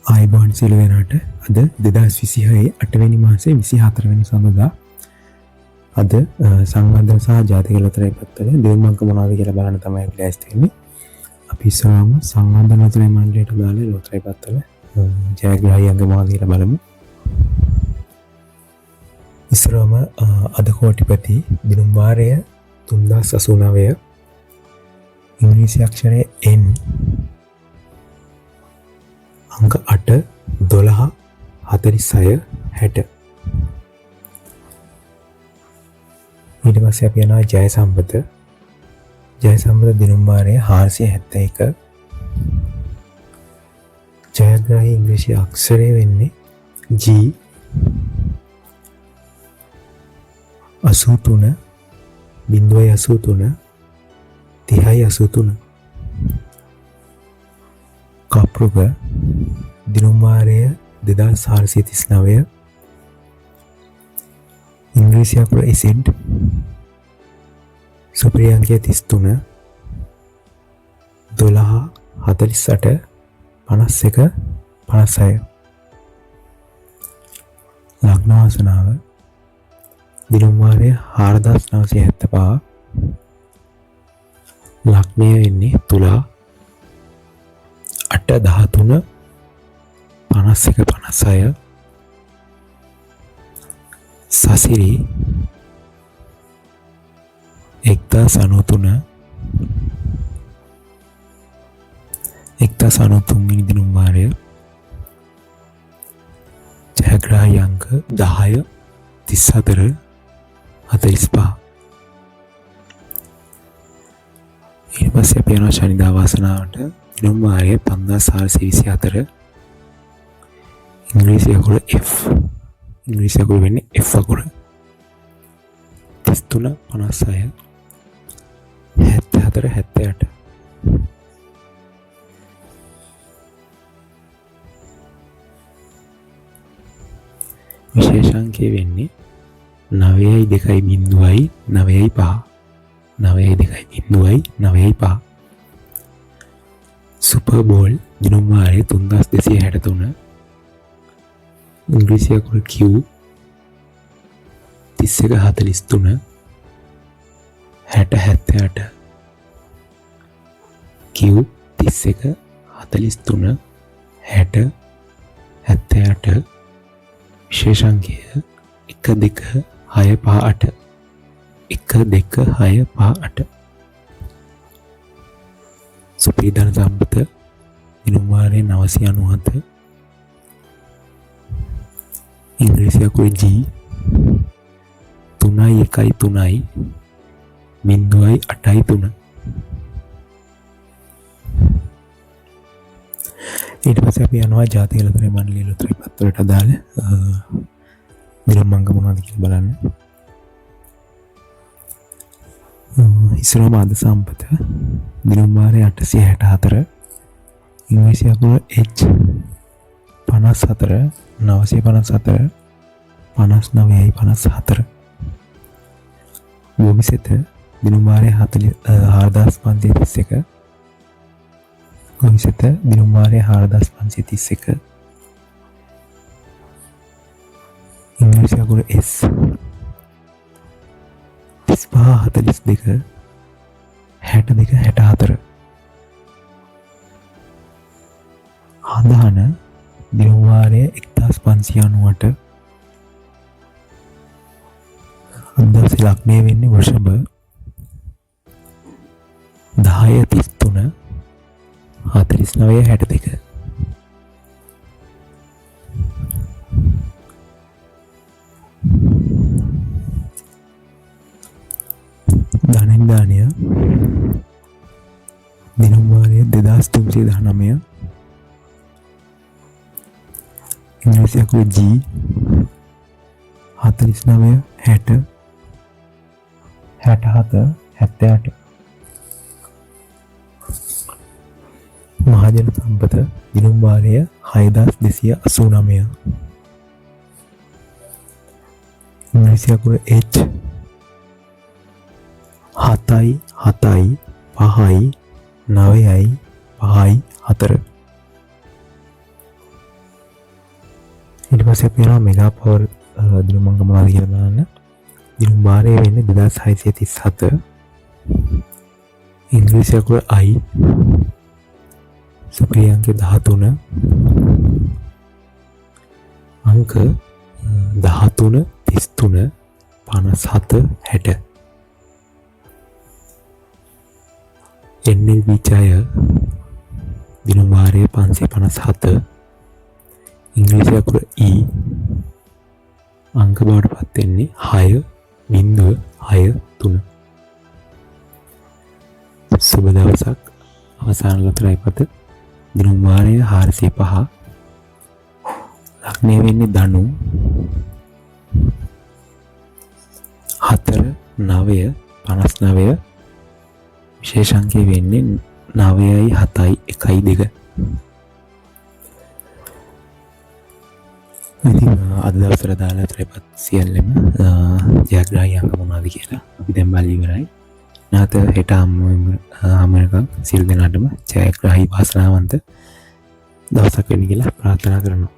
ආයිබෝන් සියලු දෙනාට අද 2026 8වෙනි මාසේ 24 වෙනි සඳුදා අද සංවර්ධන සහ ජාතික ලොතරැයි පත්තරේ දෙවන අංක මොනවද කියලා බලන්න තමයි ලෑස්ති වෙන්නේ. අපි ඉස්සරහම සංවර්ධන ලොතරැයි මණ්ඩලයට දාලා ලොතරැයි පත්තර ජයග්‍රාහී අංක මොනවද කියලා බලමු. ඉස්සරහම අද කෝටිපති දිනුම් වාරය 3089 ඉංග්‍රීසි අක්ෂරය N अंक 8 12 46 60 ඊට පස්සේ අපි යනවා ජය සම්පත දිනුම් වාරය 471 ජයග්‍රාහී ඉංග්‍රීසි අක්ෂරය වෙන්නේ G 83 083 3083 කප්රුක දිනුම් වාරය 2439 ඉංග්‍රීසි අකුර Z සුපිරි අංකය 33 12 48 51 56 ලග්න වාසනාව දිනුම් වාරය 4975 ලග්නය වෙන්නේ තුලා 8 13 51 56 සසිරි 1093 1093 දිනුම් වාරය ජයග්‍රාහී අංක 10 34 45 ඊට පස්සේ අපි යනවා ශනිදා වාසනාවට දිනුම් වාරය 5424 ඉංග්‍රීසි අකුර F ඉංග්‍රීසි අකුර වෙන්නේ F අකුර 33 56 74 78 විශේෂාංකය වෙන්නේ 9.2.9.5 9.2.9.5 සුපර් බෝල් දිනුම් වාරය 3263 ඉංග්‍රීසි අකුර Q 3143 6078 Q 3143 6078 විශේෂාංකය 1268 1268 සුපිරි ධන සම්පත දිනුම් වාරය 997 ඉංග්‍රීසි අකුර G 3.1.3 0.83 ඊට පස්සේ අපි යනවා ජාතික ලොතරැයි මණ්ඩලයේ ලොතරැයි පත්තරට අදාළ දිනුම් අංක මොනවද කියලා බලන්න. ඉස්සරහම අද සම්පත දිනුම් වාරය 864 ඉංග්‍රීසි අකුර H 54 954 59.54 ගෝවිසෙත දිනුම් වාරය 4531 ගෝවිසෙත දිනුම් වාරය 4531 ඉංග්‍රීසි අකුර S 3542 62 64 ආදාන දිනුම් වාරය 1598 අන්දස් ලග්නය වෙන්නේ වෘෂභ 10.33 49.62 ධනෙන් දානය දිනුම් වාරය 2319 ඉංග්‍රීසි අකුර G 49 60 67 78 මහජන සම්පත දිනුම් වාරය 6289 ඉංග්‍රීසි අකුර H 7යි 7යි 5යි 9යි 5යි 4 ඊට පස්සේ අපි යනවා මෙගා පවර් දිනුම් අංක මොනවද කියලා බලන්න. දිනුම් භාරය වෙන්නේ 2637. ඉංග්‍රීසි අකුර I, සුපිරි අංක 13, අංක 13, 33, 57, 60. NLB ජය දිනුම් භාරය 557. ඉංග්‍රීසි අකුර E, අංක බවට පත් වෙන්නේ 6.63. සුබ දවසක්. අවසාන ලතරයි පත දිනුම් භාරය 405. ලග්නය වෙන්නේ ධනු. 4, 9, 59. විශේෂ අංකය වෙන්නේ 9යි 7යි 1යි 2. ඉතින් අද දවසට දාලා ත්‍රිපත් සියල්ලම ජයග්‍රාහී අංක මොනවද කියලා අපි දැන් බලලා ඉවරයි. නැවත හෙට හමුවෙනකම් සියලු දෙනාටම ජයග්‍රාහී වාසනාවන්ත දවසක් වෙන්න කියලා ප්‍රාර්ථනා කරනවා.